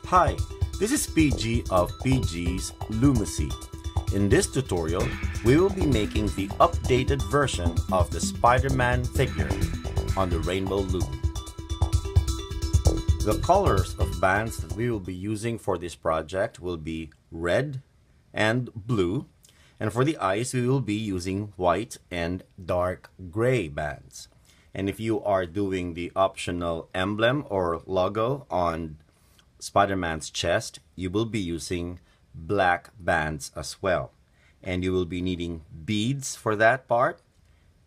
Hi, this is PG of PG's Lumacy. In this tutorial, we will be making the updated version of the Spider-Man figure on the Rainbow Loom. The colors of bands that we will be using for this project will be red and blue, and for the eyes we will be using white and dark gray bands. And if you are doing the optional emblem or logo on Spider-Man's chest, you will be using black bands as well. And you will be needing beads for that part.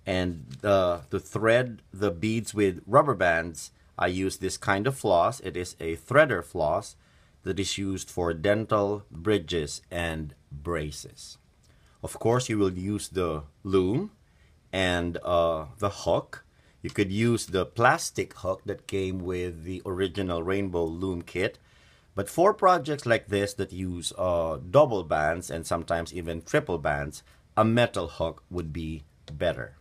And to thread the beads with rubber bands, I use this kind of floss. It is a threader floss that is used for dental bridges and braces. Of course, you will use the loom and the hook. You could use the plastic hook that came with the original Rainbow Loom kit. But for projects like this that use double bands and sometimes even triple bands, a metal hook would be better.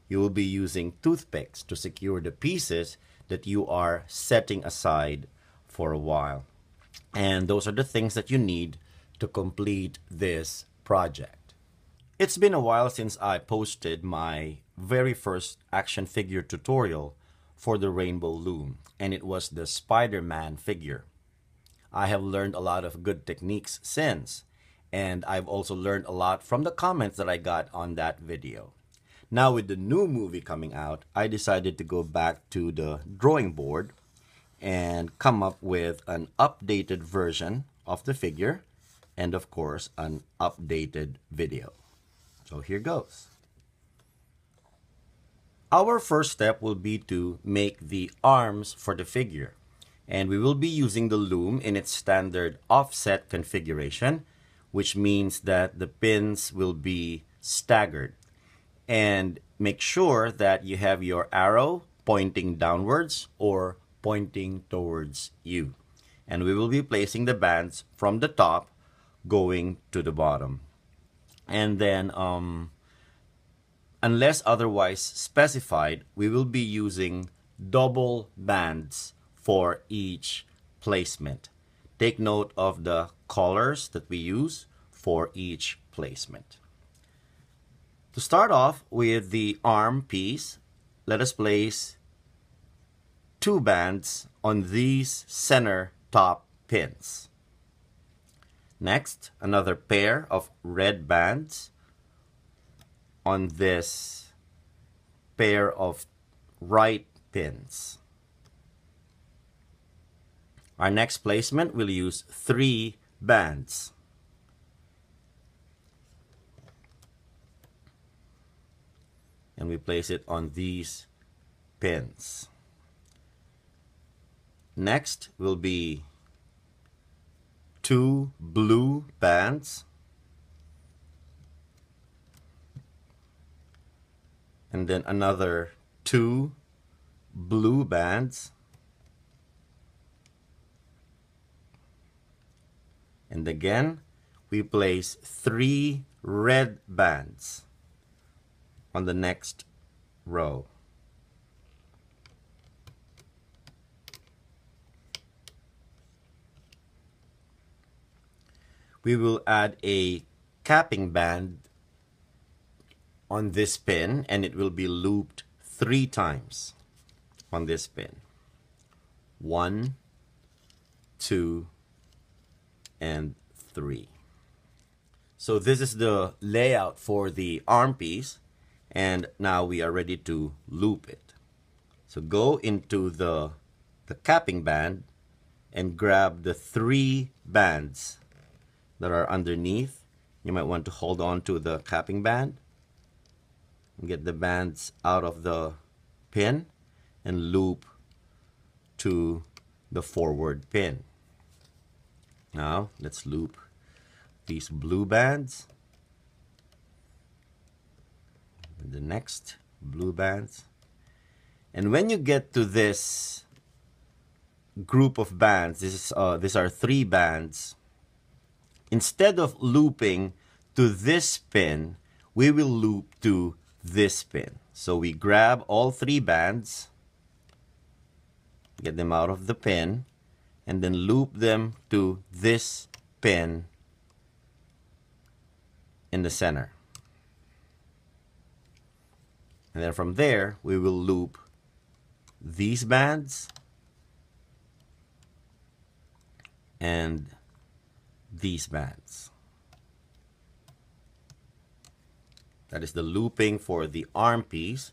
You will be using toothpicks to secure the pieces that you are setting aside for a while. And those are the things that you need to complete this project. It's been a while since I posted my very first action figure tutorial for the Rainbow Loom, and it was the Spider-Man figure. I have learned a lot of good techniques since, and I've also learned a lot from the comments that I got on that video. Now with the new movie coming out, I decided to go back to the drawing board and come up with an updated version of the figure and of course an updated video. So here goes. Our first step will be to make the arms for the figure. And we will be using the loom in its standard offset configuration, which means that the pins will be staggered. And make sure that you have your arrow pointing downwards or pointing towards you. And we will be placing the bands from the top going to the bottom. And then, unless otherwise specified, we will be using double bands for each placement. Take note of the colors that we use for each placement. To start off with the arm piece, let us place 2 bands on these center top pins. Next, another pair of red bands on this pair of right pins. Our next placement will use 3 bands. And we place it on these pins. Next will be 2 blue bands. And then another 2 blue bands. And again, we place 3 red bands on the next row. We will add a capping band on this pin, and it will be looped 3 times on this pin. 1, 2, and 3. So this is the layout for the arm piece, and now we are ready to loop it. So go into the capping band and grab the 3 bands that are underneath. You might want to hold on to the capping band and get the bands out of the pin and loop to the forward pin. Now let's loop these blue bands with the next blue bands. And when you get to this group of bands, these are 3 bands, instead of looping to this pin, we will loop to this pin. So we grab all 3 bands, get them out of the pin, and then loop them to this pin in the center. And then from there, we will loop these bands and these bands. That is the looping for the arm piece.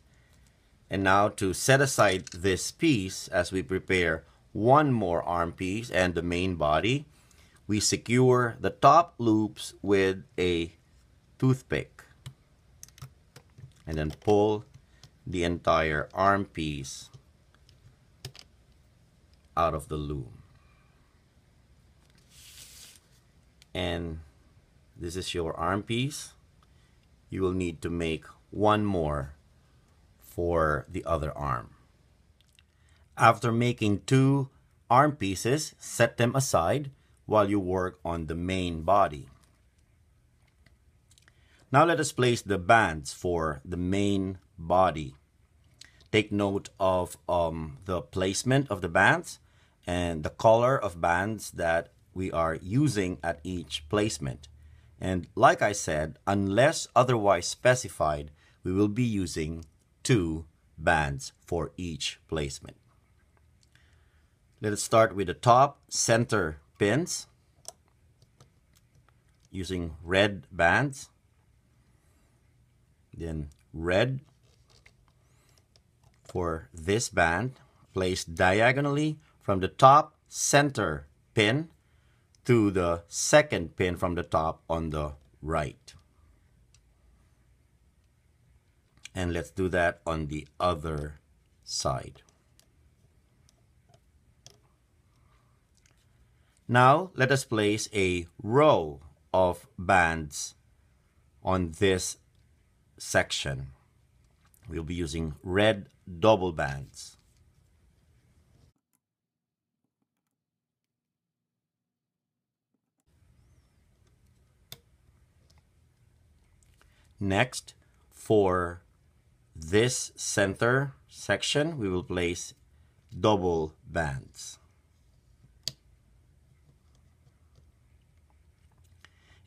And now to set aside this piece as we prepare one more arm piece and the main body, we secure the top loops with a toothpick and then pull the entire arm piece out of the loom. And this is your arm piece. You will need to make one more for the other arm. After making 2 arm pieces, set them aside while you work on the main body. Now let us place the bands for the main body. Take note of the placement of the bands and the color of bands that we are using at each placement. And like I said, unless otherwise specified, we will be using 2 bands for each placement. Let us start with the top center pins using red bands. Then red for this band, placed diagonally from the top center pin to the second pin from the top on the right. And let's do that on the other side. Now let us place a row of bands on this section. We'll be using red double bands. Next, for this center section, we will place double bands.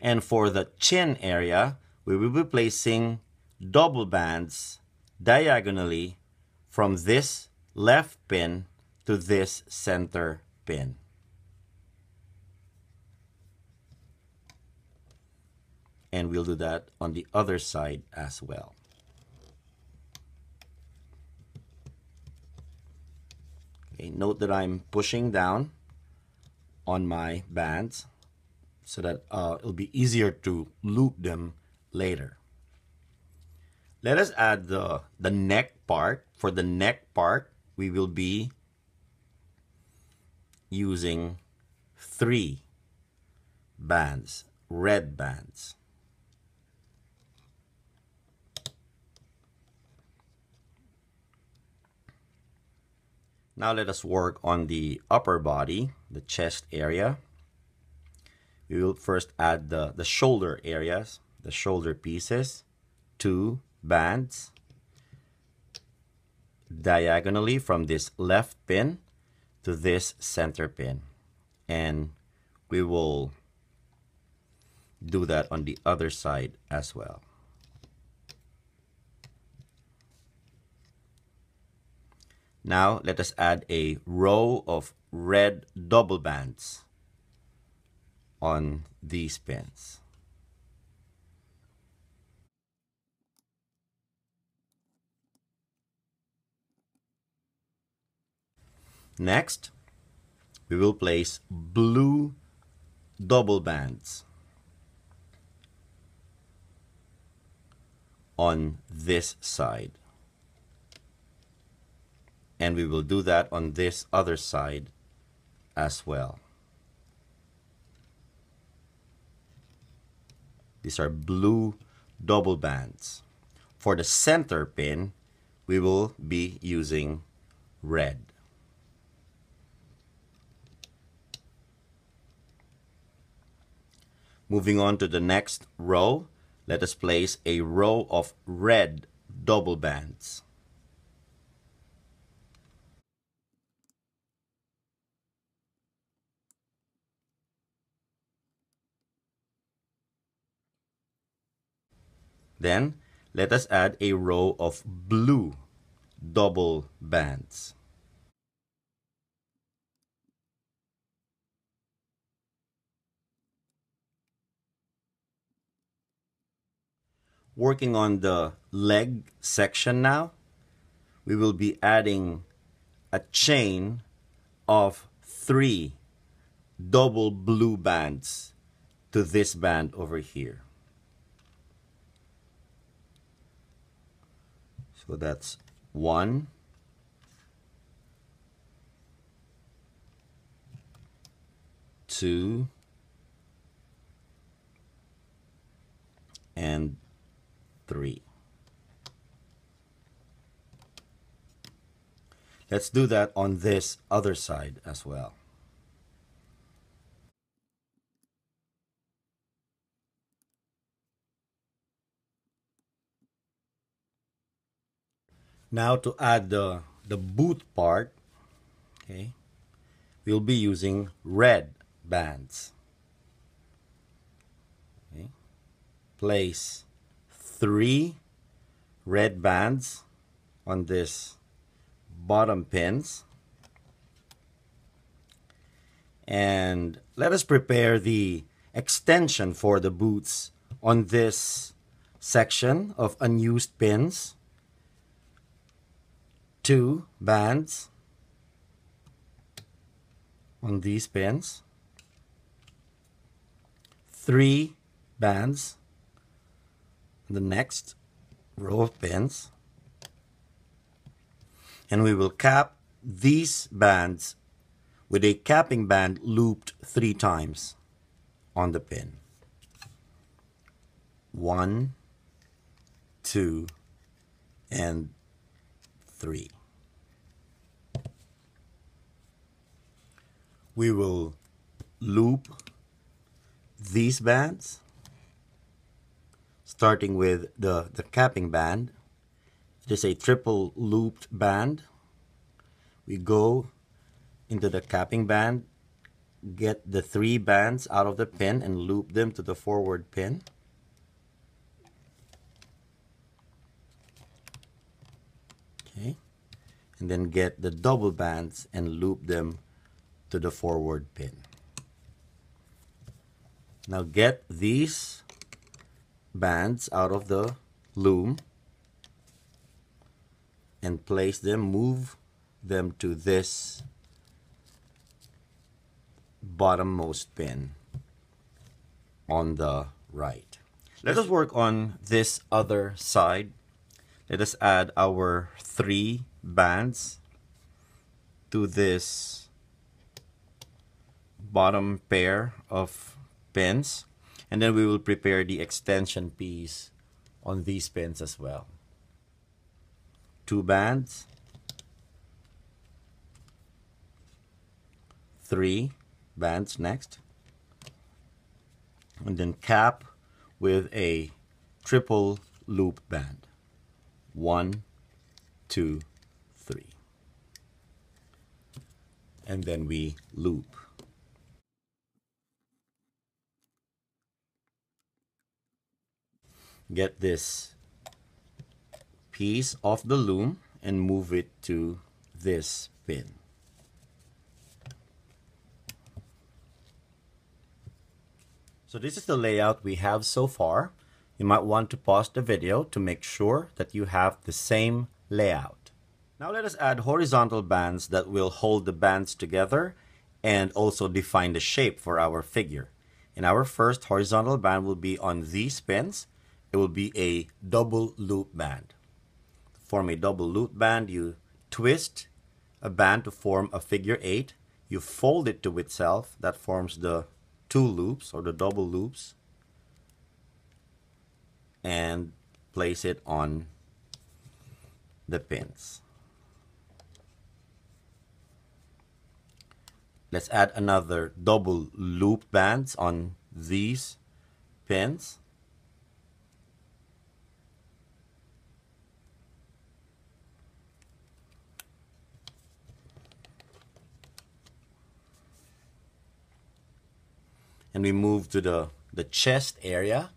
And for the chin area, we will be placing double bands diagonally from this left pin to this center pin. And we'll do that on the other side as well. Okay, note that I'm pushing down on my bands so that it'll be easier to loop them later. Let us add the neck part. For the neck part, we will be using 3 bands, red bands. Now let us work on the upper body, the chest area. We will first add the shoulder areas, the shoulder pieces, 2 bands diagonally from this left pin to this center pin. And we will do that on the other side as well. Now let us add a row of red double bands on these pins. Next, we will place blue double bands on this side. And we will do that on this other side as well. These are blue double bands. For the center pin, we will be using red. Moving on to the next row, let us place a row of red double bands. Then let us add a row of blue double bands. Working on the leg section now, we will be adding a chain of 3 double blue bands to this band over here. So that's 1, 2, and 3. Let's do that on this other side as well. Now to add the boot part, okay, we'll be using red bands. Okay. Place 3 red bands on this bottom pins, and let us prepare the extension for the boots on this section of unused pins. 2 bands on these pins, 3 bands on the next row of pins, and we will cap these bands with a capping band looped 3 times on the pin. 1, 2, and 3. We will loop these bands, starting with the capping band. It is a triple looped band. We go into the capping band, get the 3 bands out of the pin and loop them to the forward pin. Okay, and then get the double bands and loop them to the forward pin. Now get these bands out of the loom and place them, move them to this bottommost pin on the right. Let us work on this other side. Let us add our 3 bands to this bottom pair of pins, and then we will prepare the extension piece on these pins as well. 2 bands, 3 bands next, and then cap with a triple loop band. 1, 2, 3, and then we loop. Get this piece off the loom and move it to this pin. So this is the layout we have so far. You might want to pause the video to make sure that you have the same layout. Now let us add horizontal bands that will hold the bands together and also define the shape for our figure. And our first horizontal band will be on these pins. It will be a double loop band. To form a double loop band, you twist a band to form a figure 8. You fold it to itself. That forms the 2 loops or the double loops, and place it on the pins. Let's add another double loop bands on these pins. And we move to the chest area.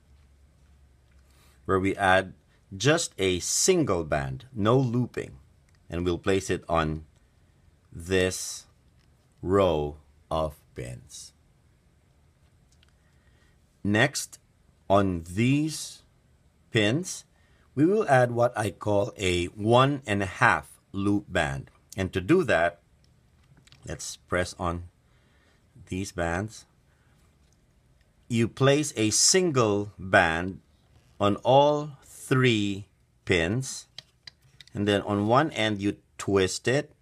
where we add just a single band, no looping, and we'll place it on this row of pins. Next, on these pins, we will add what I call a 1.5 loop band. And to do that, let's press on these bands. You place a single band on all 3 pins, and then on one end you twist it,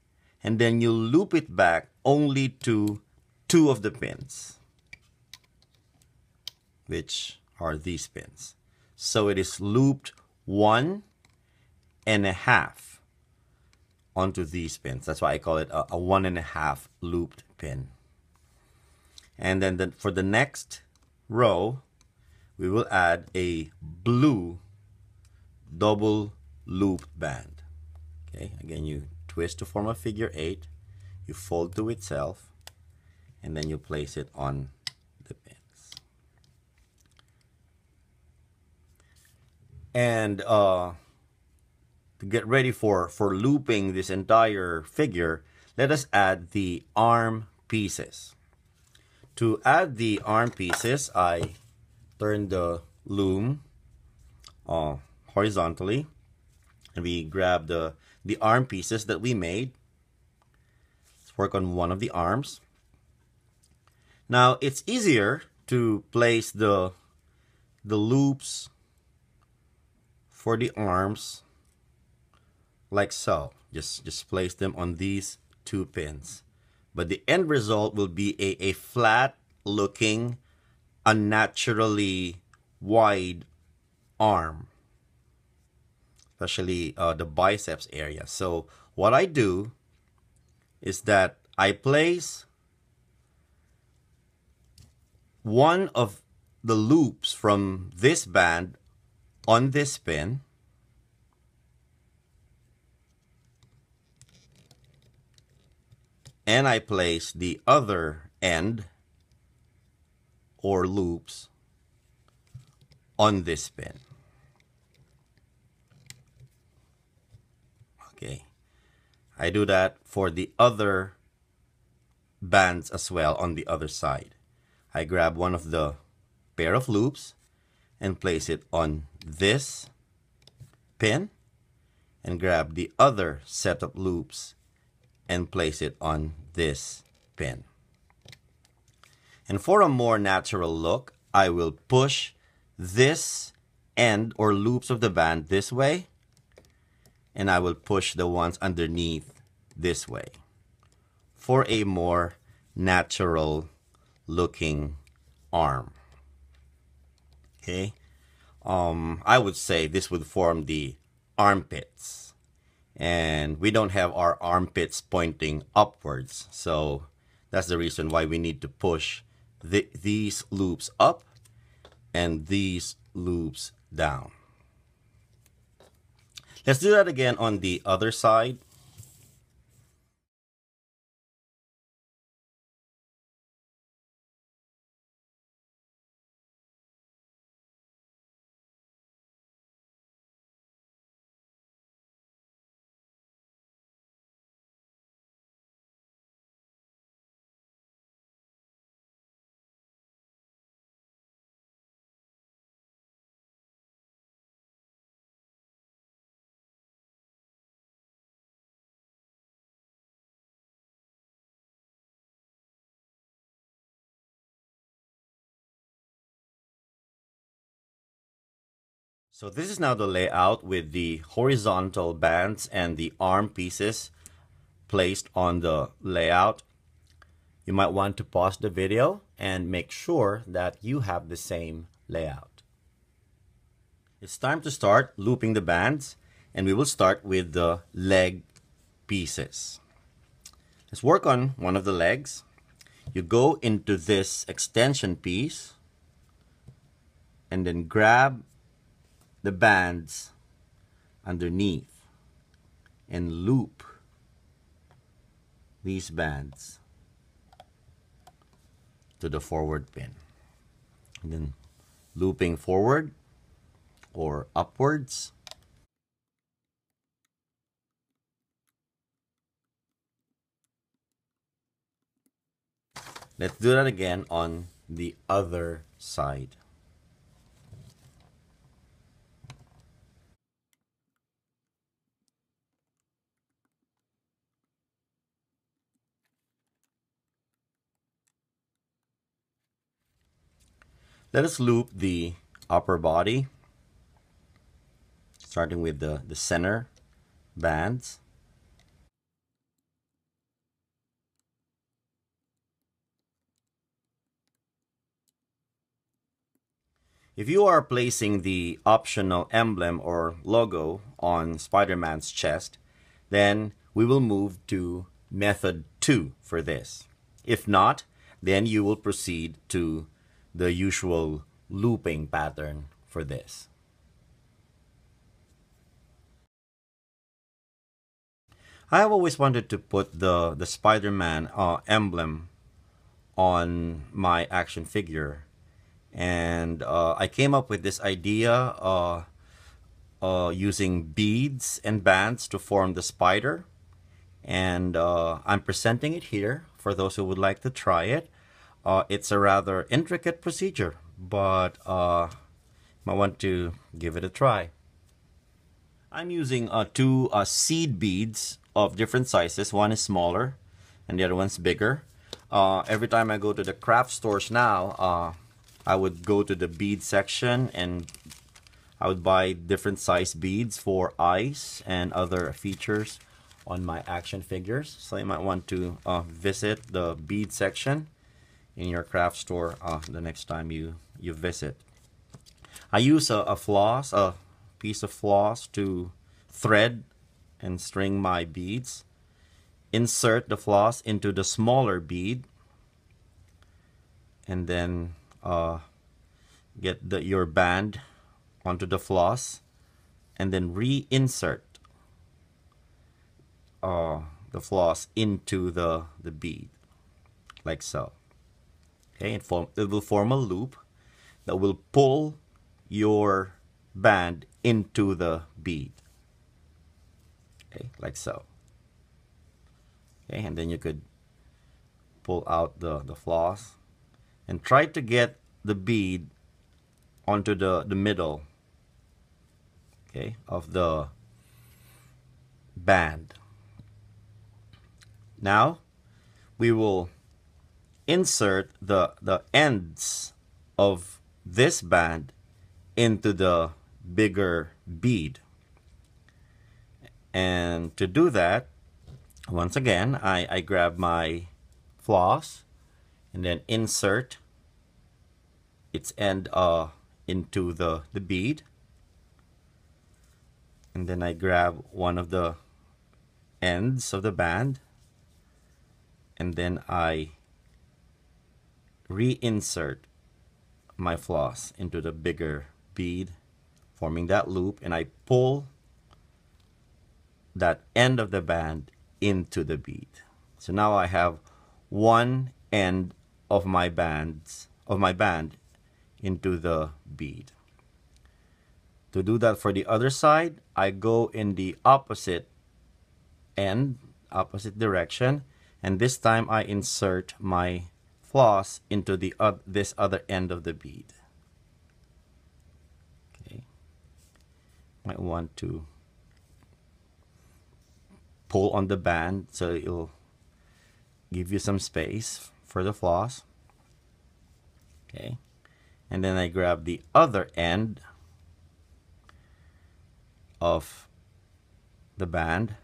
and then you loop it back only to 2 of the pins, which are these pins. So it is looped 1.5 onto these pins. That's why I call it a 1.5 looped pin. And then for the next row, we will add a blue double loop band. Okay, again, you twist to form a figure 8, you fold to itself, and then you place it on the pins. And to get ready for looping this entire figure, let us add the arm pieces. To add the arm pieces, I turn the loom horizontally, and we grab the arm pieces that we made. Let's work on one of the arms. Now it's easier to place the loops for the arms like so. Just place them on these 2 pins. But the end result will be a flat looking, unnaturally wide arm, especially the biceps area. So what I do is that I place one of the loops from this band on this pin, and I place the other end or loops on this pin. Okay, I do that for the other bands as well on the other side. I grab one of the pair of loops and place it on this pin, and grab the other set of loops and place it on this pin. And for a more natural look, I will push this end or loops of the band this way, and I will push the ones underneath this way for a more natural looking arm. Okay, I would say this would form the armpits, and we don't have our armpits pointing upwards, so that's the reason why we need to push these loops up and these loops down. Let's do that again on the other side. So this is now the layout with the horizontal bands and the arm pieces placed on the layout. You might want to pause the video and make sure that you have the same layout. It's time to start looping the bands, and we will start with the leg pieces. Let's work on one of the legs. You go into this extension piece and then grab the bands underneath and loop these bands to the forward pin, and then looping forward or upwards. Let's do that again on the other side. Let us loop the upper body, starting with the center bands. If you are placing the optional emblem or logo on Spider-Man's chest, then we will move to method 2 for this. If not, then you will proceed to the usual looping pattern for this. I have always wanted to put the Spider-Man emblem on my action figure, and I came up with this idea using beads and bands to form the spider, and I'm presenting it here for those who would like to try it. It's a rather intricate procedure, but might want to give it a try. I'm using two seed beads of different sizes. One is smaller and the other one's bigger. Every time I go to the craft stores now, I would go to the bead section and I would buy different size beads for eyes and other features on my action figures. So you might want to visit the bead section in your craft store the next time you visit. I use a floss, a piece of floss, to thread and string my beads. Insert the floss into the smaller bead, and then get your band onto the floss, and then reinsert the floss into the bead, like so. Okay, it will form a loop that will pull your band into the bead. Okay, like so. Okay, and then you could pull out the floss and try to get the bead onto the middle, okay, of the band. Now we will insert the ends of this band into the bigger bead. And to do that, once again, I grab my floss and then insert its end into the bead. And then I grab one of the ends of the band, and then I reinsert my floss into the bigger bead, forming that loop, and I pull that end of the band into the bead. So now I have one end of my band into the bead. To do that for the other side, I go in the opposite end, opposite direction, and this time I insert my floss into the this other end of the bead. Okay, might want to pull on the band so it'll give you some space for the floss. Okay, and then I grab the other end of the band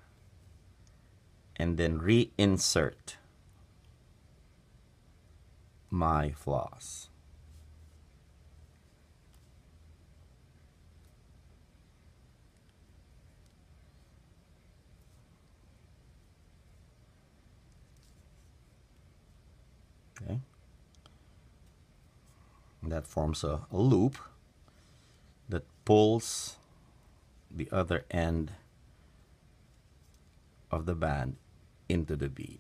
and then reinsert my floss. Okay, and that forms a loop that pulls the other end of the band into the bead.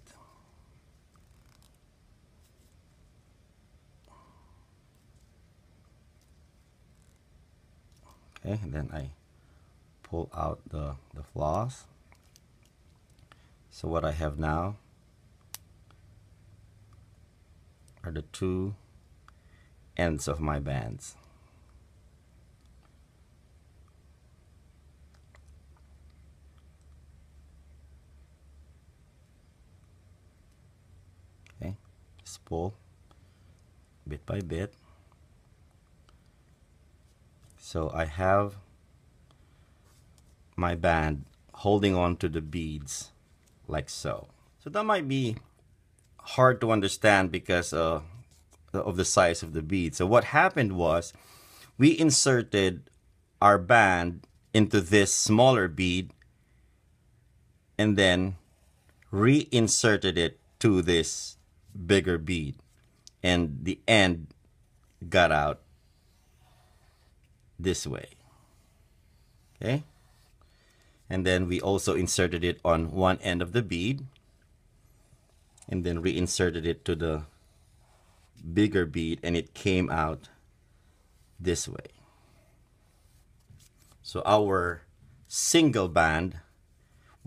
Okay, and then I pull out the floss. So what I have now are the two ends of my bands. Okay, just pull bit by bit. So I have my band holding on to the beads like so. So that might be hard to understand because of the size of the bead. So what happened was we inserted our band into this smaller bead and then reinserted it to this bigger bead, and the end got out this way. Okay, and then we also inserted it on one end of the bead and then reinserted it to the bigger bead, and it came out this way. So our single band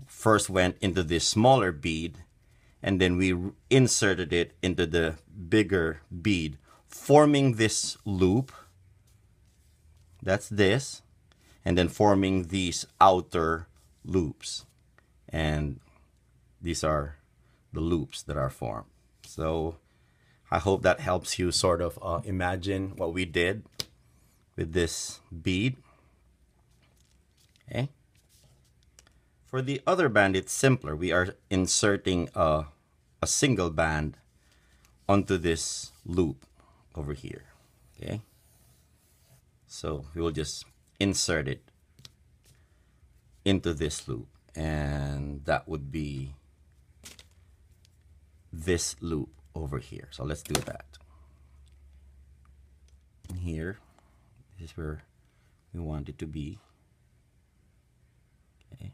first went into this smaller bead, and then we inserted it into the bigger bead, forming this loop. That's this, and then forming these outer loops, and these are the loops that are formed. So I hope that helps you sort of imagine what we did with this bead. Okay. For the other band, it's simpler. We are inserting a single band onto this loop over here. Okay. So we will just insert it into this loop, and that would be this loop over here. So let's do that. Here, this is where we want it to be. Okay.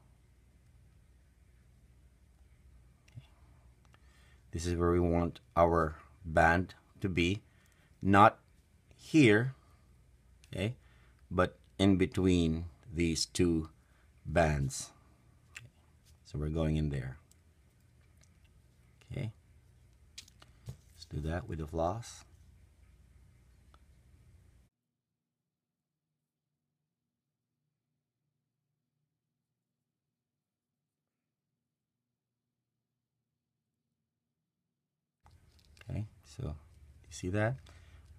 This is where we want our band to be, not here, okay, but in between these two bands. So we're going in there. Okay, let's do that with the floss. Okay, so you see that?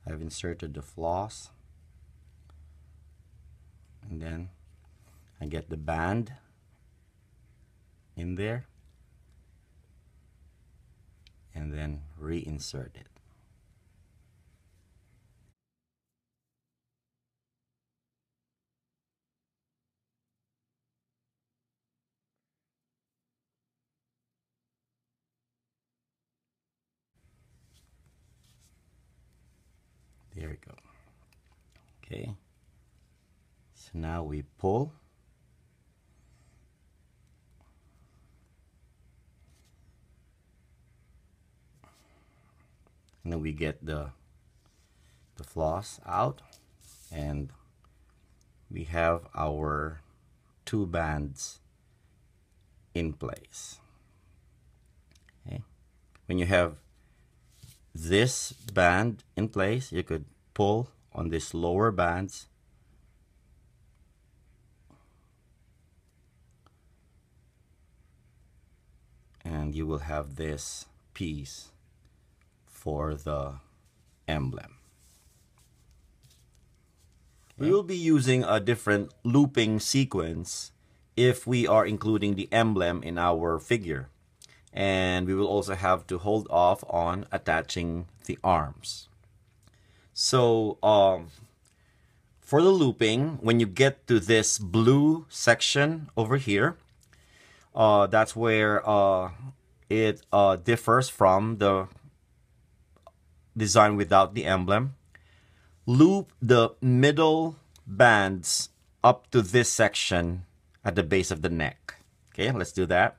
I've inserted the floss, and then I get the band in there, and then reinsert it. There we go. Okay, so now we pull, and then we get the floss out, and we have our two bands in place. Okay, when you have this band in place, you could pull on these lower bands and you will have this piece for the emblem. We will be using a different looping sequence if we are including the emblem in our figure. And we will also have to hold off on attaching the arms. So for the looping, when you get to this blue section over here, that's where it differs from the design without the emblem. Loop the middle bands up to this section at the base of the neck. Okay, let's do that.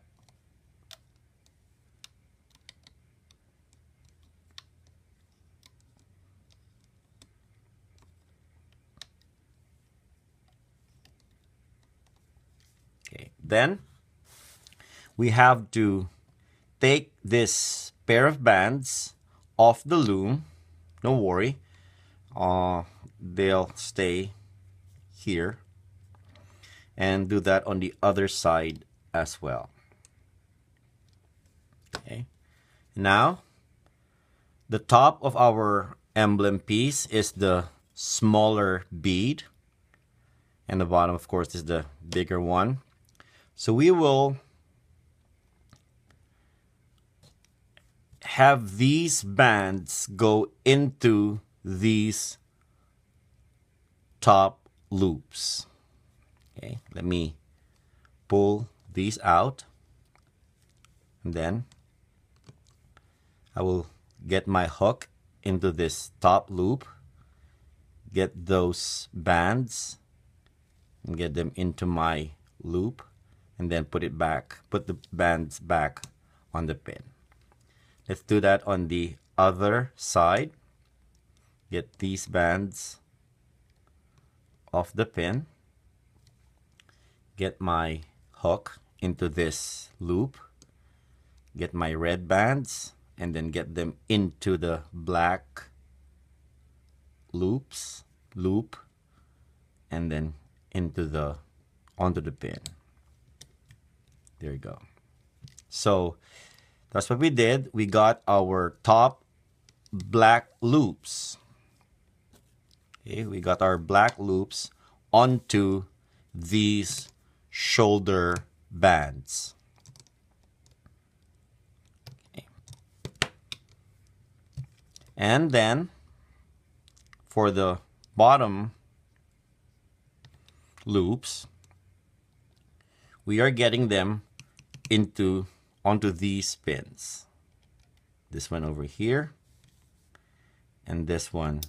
Then we have to take this pair of bands off the loom. Don't worry, they'll stay here, and do that on the other side as well. Okay, now the top of our emblem piece is the smaller bead, and the bottom, of course, is the bigger one. So we will have these bands go into these top loops. Okay, let me pull these out, and then I will get my hook into this top loop, get those bands and get them into my loop, and then put the bands back on the pin. Let's do that on the other side. Get these bands off the pin, get my hook into this loop, get my red bands, and then get them into the black loop, and then onto the pin. There you go. So that's what we did. We got our top black loops. Okay, we got our black loops onto these shoulder bands. Okay. And then for the bottom loops, we are getting them onto these pins. This one over here, and this one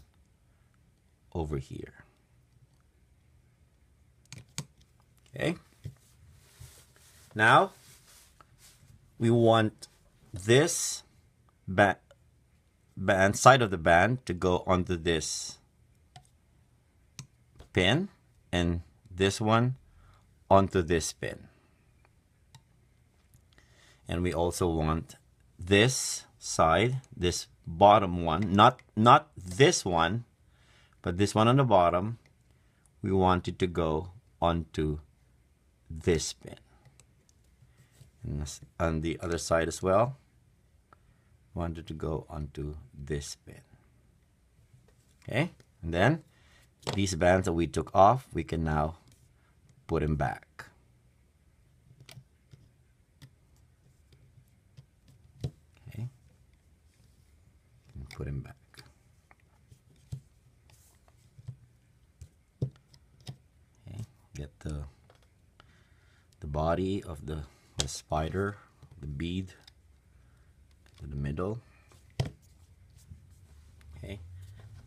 over here. Okay. Now we want this side of the band to go onto this pin, and this one onto this pin. And we also want this side, this bottom one, not this one, but this one on the bottom, we want it to go onto this pin. And on the other side as well, want it to go onto this pin. Okay, and then these bands that we took off, we can now put them back. Okay, and put them back. Okay, get the body of the spider, the bead, to the middle. Okay,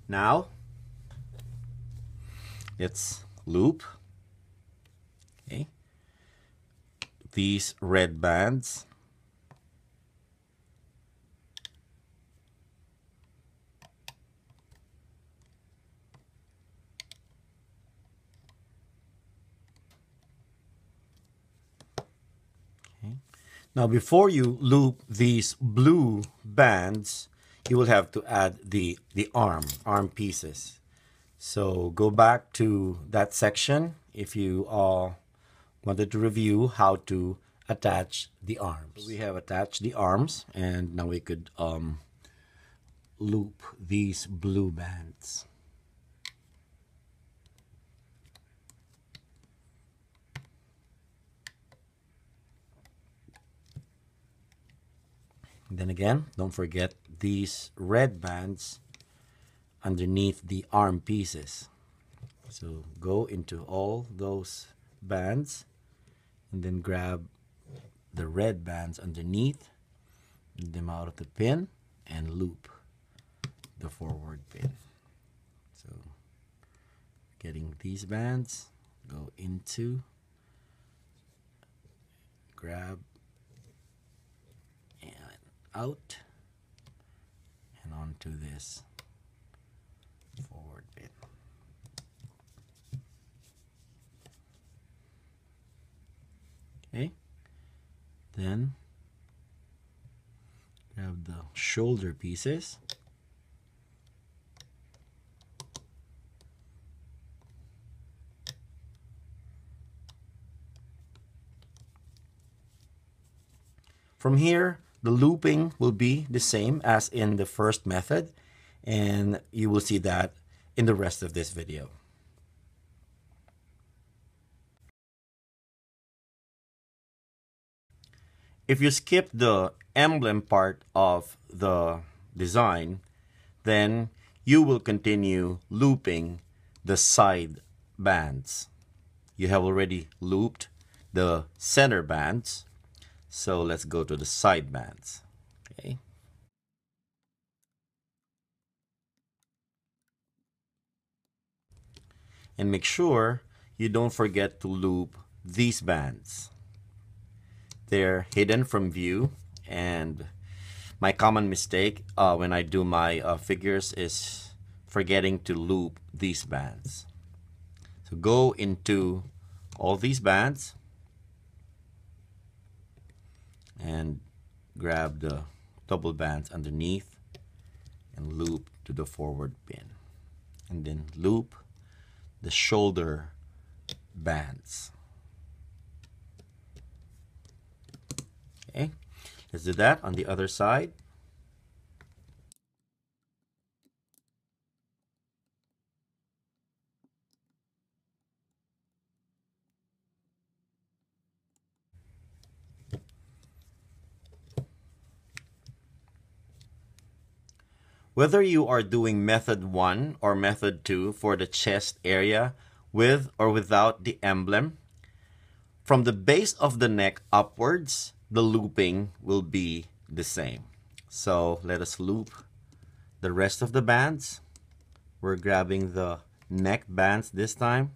now let's loop. Okay, these red bands. Okay. Now before you loop these blue bands, you will have to add the arm pieces. So go back to that section if you wanted to review how to attach the arms. We have attached the arms, and now we could loop these blue bands. And then again, don't forget these red bands underneath the arm pieces. So go into all those bands and then grab the red bands underneath, get them out of the pin, and loop the forward pin. So getting these bands, go into, grab, and out, and onto this forward pin. Okay, then grab the shoulder pieces. From here, the looping will be the same as in the first method, and you will see that in the rest of this video. If you skip the emblem part of the design, then you will continue looping the side bands. You have already looped the center bands, so let's go to the side bands. Okay. And make sure you don't forget to loop these bands. They're hidden from view, and my common mistake when I do my figures is forgetting to loop these bands. So go into all these bands and grab the double bands underneath and loop to the forward pin, and then loop the shoulder bands. Okay, let's do that on the other side. Whether you are doing method 1 or method 2 for the chest area with or without the emblem, from the base of the neck upwards, the looping will be the same. So let us loop the rest of the bands. We're grabbing the neck bands this time.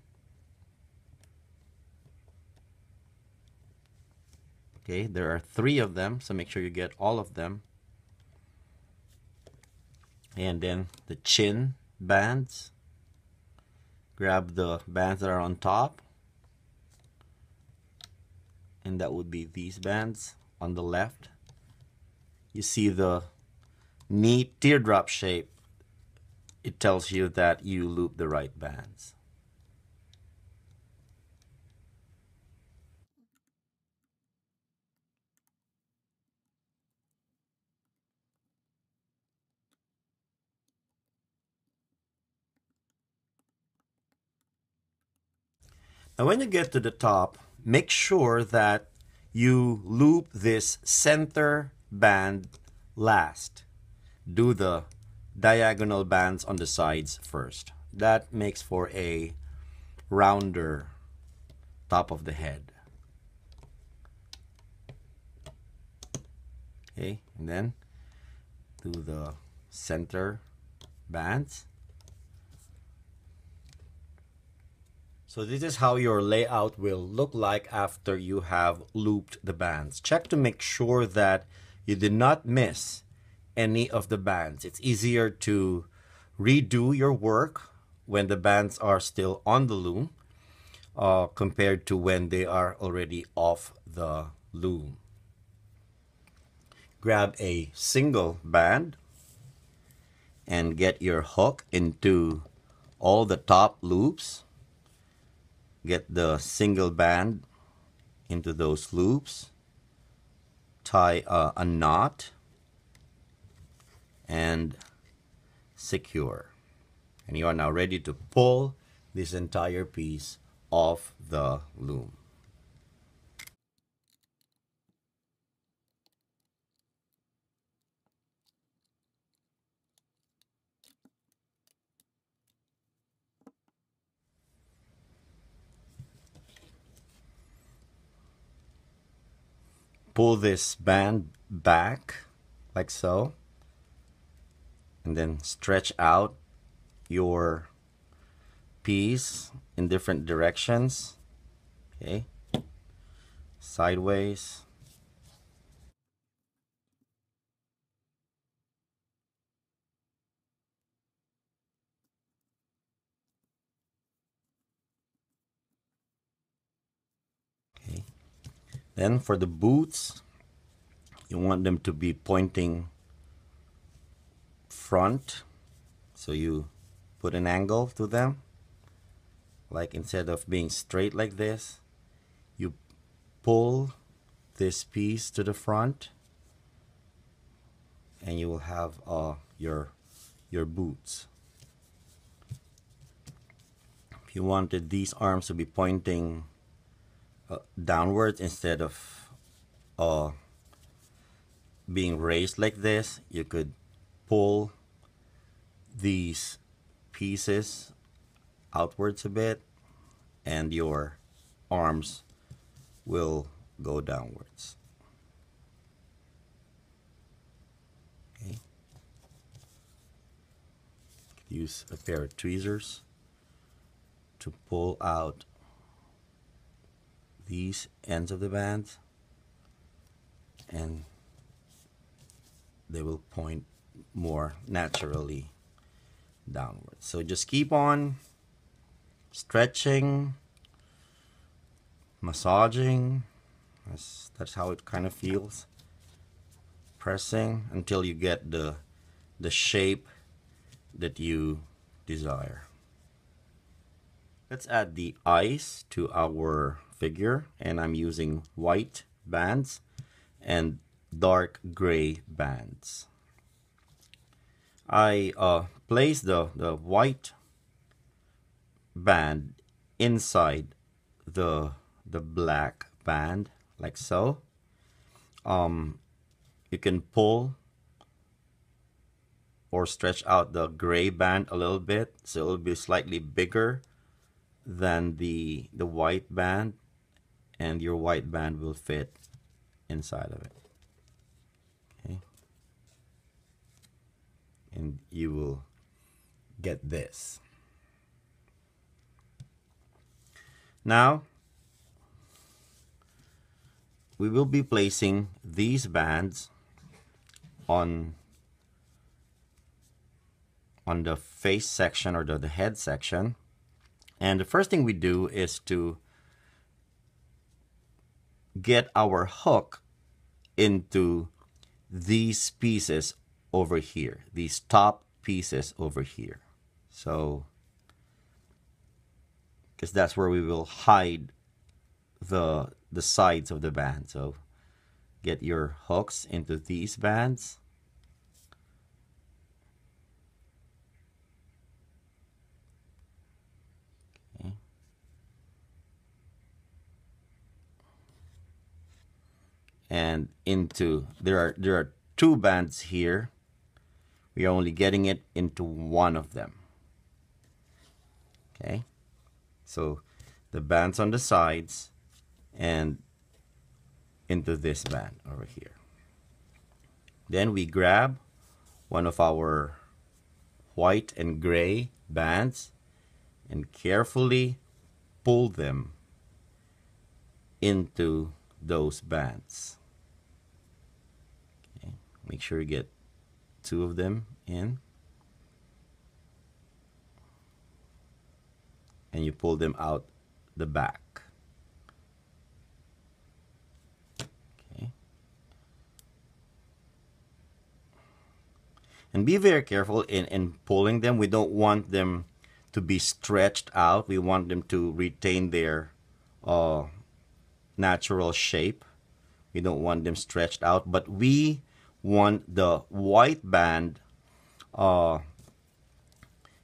Okay, there are 3 of them, so make sure you get all of them. And then the chin bands. Grab the bands that are on top, and that would be these bands on the left. You see the neat teardrop shape. It tells you that you loop the right bands. Now when you get to the top, make sure that you loop this center band last. Do the diagonal bands on the sides first. That makes for a rounder top of the head. Okay, and then do the center bands. So this is how your layout will look like after you have looped the bands. Check to make sure that you did not miss any of the bands. It's easier to redo your work when the bands are still on the loom compared to when they are already off the loom. Grab a single band and get your hook into all the top loops. Get the single band into those loops, tie a knot, and secure. And you are now ready to pull this entire piece off the loom. Pull this band back like so, and then stretch out your piece in different directions. Okay, sideways, okay, Then for the boots, you want them to be pointing front, so you put an angle to them, like instead of being straight like this, you pull this piece to the front and you will have your boots. If you wanted these arms to be pointing downwards instead of being raised like this, you could pull these pieces outwards a bit and your arms will go downwards. Okay. Use a pair of tweezers to pull out these ends of the bands, and they will point more naturally downwards. So just keep on stretching, massaging. That's how it kind of feels. Pressing until you get the shape that you desire. Let's add the eyes to our figure, and I'm using white bands and dark gray bands. I place the white band inside the black band like so. You can pull or stretch out the gray band a little bit so it will be slightly bigger than the white band, and your white band will fit inside of it. Okay, and you will get this. Now we will be placing these bands on the face section or the head section, and the first thing we do is to get our hook into these pieces over here, these top pieces over here. So because that's where we will hide the sides of the band. So get your hooks into these bands. Okay. And into there are two bands here. We are only getting it into one of them. Okay. So the bands on the sides and into this band over here. Then we grab one of our white and gray bands and carefully pull them into those bands. Okay. Make sure you get two of them in, and you pull them out the back. Okay. And be very careful in pulling them. We don't want them to be stretched out. We want them to retain their natural shape. We don't want them stretched out, but we want the white band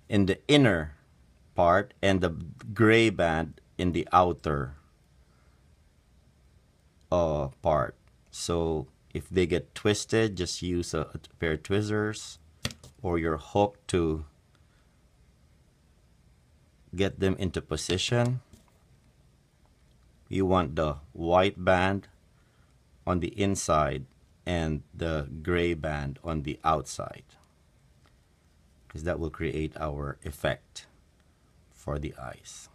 in the inner part and the gray band in the outer part. So if they get twisted, just use a pair of tweezers or your hook to get them into position. You want the white band on the inside and the gray band on the outside, because that will create our effect for the eyes.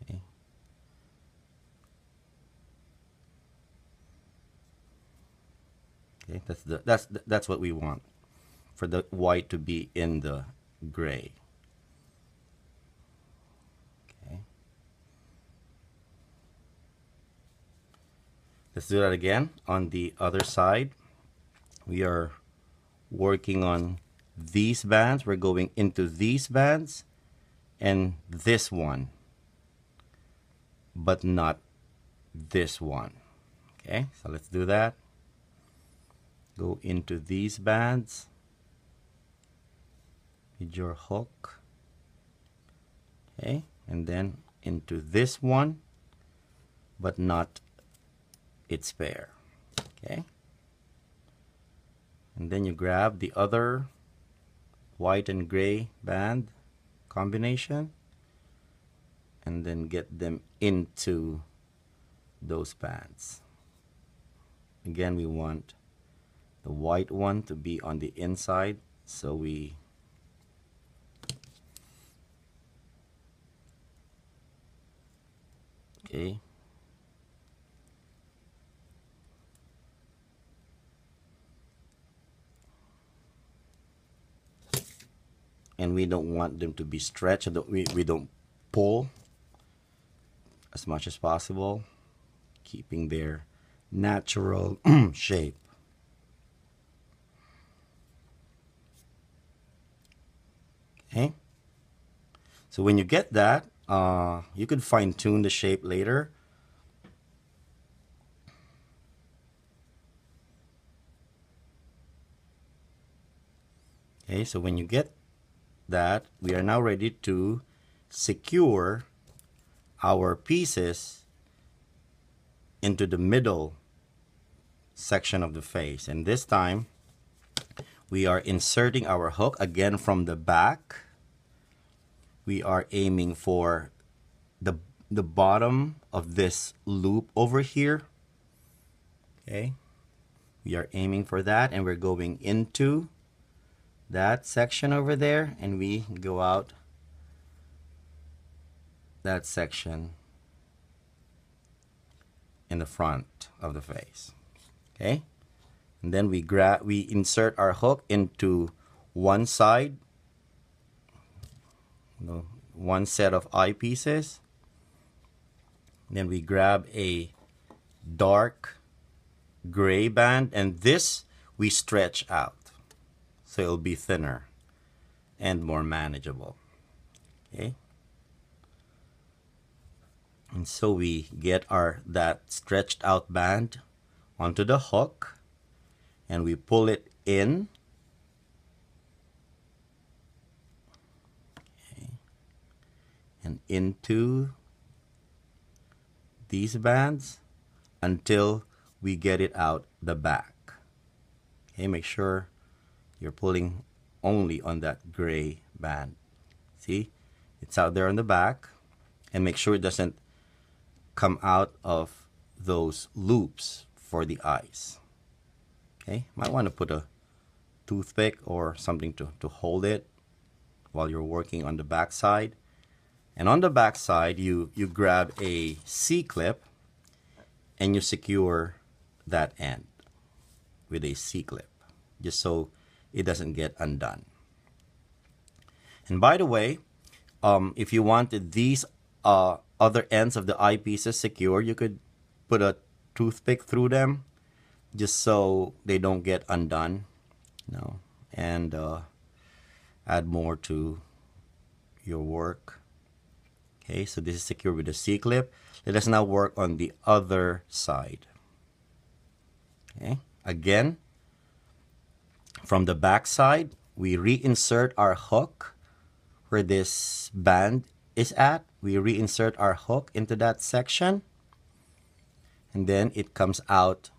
Okay. Okay, that's what we want, for the white to be in the gray. Okay. Let's do that again. On the other side, we are working on these bands. We're going into these bands and this one, but not this one. Okay, so let's do that. Go into these bands with your hook. Okay, and then into this one, but not its pair. Okay, and then you grab the other white and gray band combination and then get them into those bands. Again, we want the white one to be on the inside, so we okay. And we don't want them to be stretched. We don't pull as much as possible, keeping their natural shape. Okay. So when you get that, you could fine tune the shape later. Okay, so when you get that, we are now ready to secure our pieces into the middle section of the face. And this time we are inserting our hook again from the back. We are aiming for the bottom of this loop over here. Okay, we are aiming for that, and we're going into that section over there, and we go out that section in the front of the face. Okay, and then we insert our hook into one side, one set of eyepieces. Then we grab a dark gray band, and this we stretch out so it'll be thinner and more manageable. Okay, and so we get that stretched out band onto the hook, and we pull it in. Okay, and into these bands until we get it out the back. Okay, make sure you're pulling only on that gray band. See, it's out there on the back, and make sure it doesn't come out of those loops for the eyes. Okay, might want to put a toothpick or something to hold it while you're working on the back side. And on the back side, you grab a C-clip and you secure that end with a C-clip, just so it doesn't get undone. And by the way, if you wanted these other ends of the eyepieces secure, you could put a toothpick through them just so they don't get undone, and add more to your work. Okay, so this is secure with a C-clip. Let us now work on the other side. Okay, again, from the back side, we reinsert our hook where this band is at. We reinsert our hook into that section, and then it comes out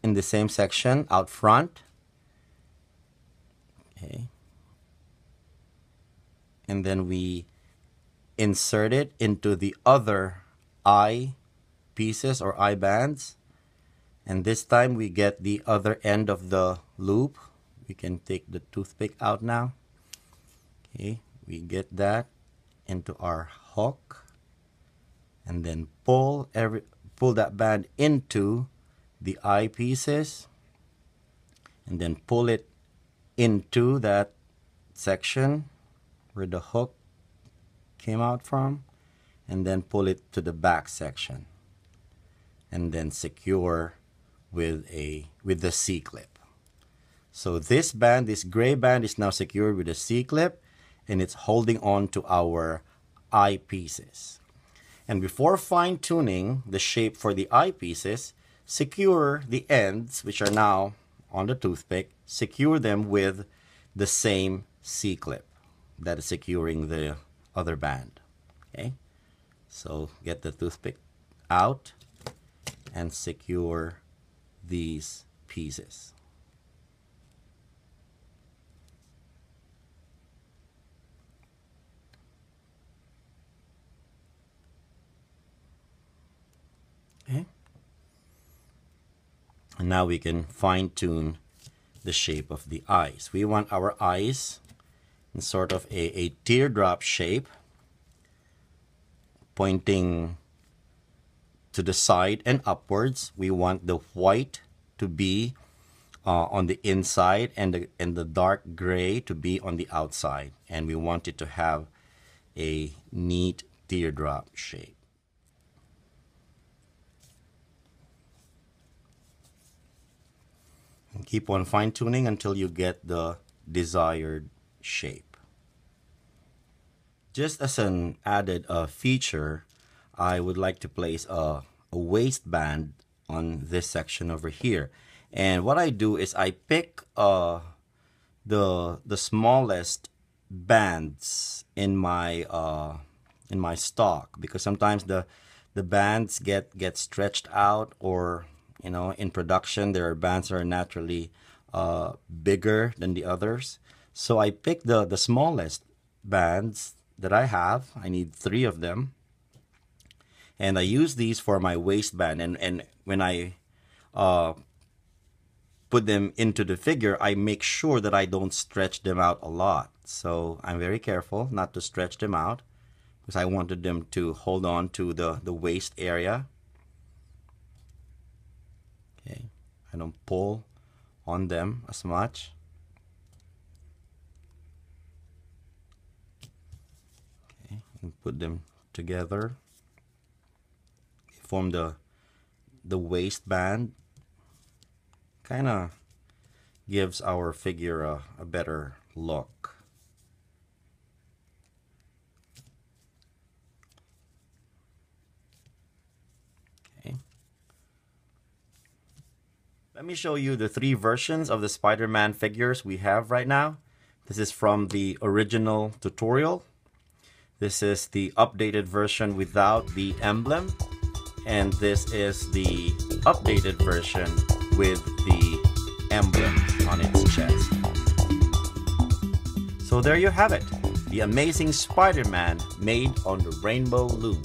in the same section out front. Okay, and then we insert it into the other eye pieces or eye bands, and this time we get the other end of the loop. We can take the toothpick out now. Okay, we get that into our hook, and then pull that band into the eye pieces, and then pull it into that section where the hook came out from, and then pull it to the back section, and then secure with the C-clip. So this band, this gray band, is now secured with a C-clip, and it's holding on to our eyepieces. And before fine-tuning the shape for the eyepieces, secure the ends, which are now on the toothpick, secure them with the same C-clip that is securing the other band. Okay, so get the toothpick out and secure these pieces. Okay, and now we can fine-tune the shape of the eyes. We want our eyes in sort of a teardrop shape, pointing to the side and upwards. We want the white to be on the inside and the dark gray to be on the outside. And we want it to have a neat teardrop shape. And keep on fine-tuning until you get the desired shape. Just as an added feature, I would like to place a waistband on this section over here. And what I do is I pick the smallest bands in my stock, because sometimes the bands get stretched out, or you know, in production there are bands that are naturally bigger than the others. So I pick the smallest bands that I have. I need 3 of them, and I use these for my waistband. And when I put them into the figure, I make sure that I don't stretch them out a lot. So I'm very careful not to stretch them out, because I wanted them to hold on to the waist area. Okay, I don't pull on them as much. Okay, and put them together, form the waistband. Kind of gives our figure a better look. Okay. Let me show you the 3 versions of the Spider-Man figures we have right now. This is from the original tutorial. This is the updated version without the emblem. And this is the updated version with the emblem on its chest. So there you have it, the amazing Spider-Man made on the Rainbow Loom.